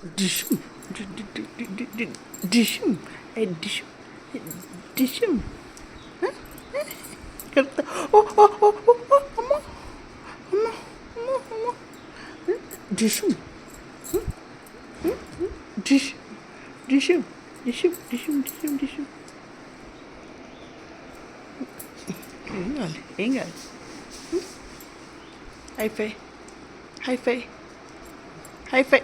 Dishum, dishum, dishum, dishum. Kerta. Oh, amma. Dishum, dish, dishum. ఏం కాదు. Hi-fi hi-fi hi-fi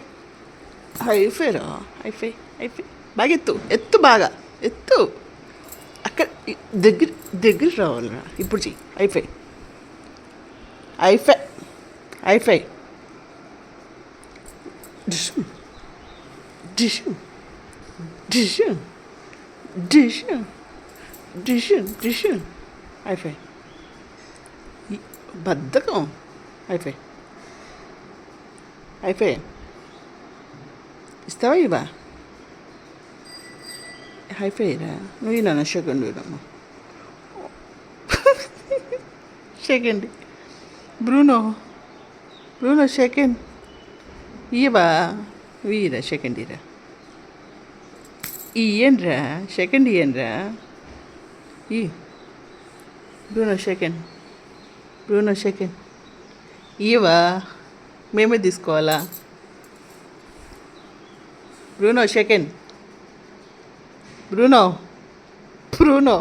హైఫైరా hi-fi బాగా ఎత్తు బాగా ఎత్తు అక్కడ దగ్గర రావాలరా ఇప్పుడు చెయ్యి హైఫై హైఫై హైఫై డిషం డిషం డిషం డిషం డిషం హైఫై బద్ధకం హైఫై ఇస్తావా ఇవా హైఫై రా నువ్వు నా సెకండ్ సెకండ్ బ్రూనో సెకండ్ ఇవా వీరా సెకండ్ ఇరా ఇయ్యండ్రా సెకండ్ ఇయ్యండ్రా ఈ బ్రూనో సెకండ్ ఇవా మేమే తీసుకోవాలా బ్రూనో సెకండ్ బ్రూనో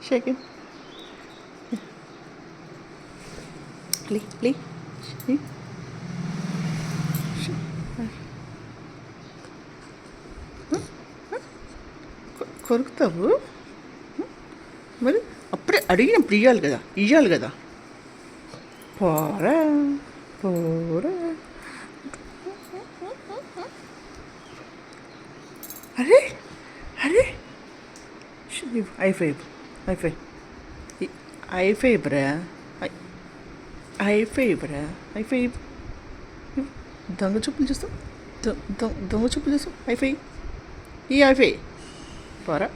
సెకండ్ లీ కొరుకుతావు మరి అప్పుడే అడిగినప్పుడు ఇయ్యాలి కదా పోరా అరే హైఫై బ్రా దొంగ చూపులు చూస్తావు హైఫై పోరా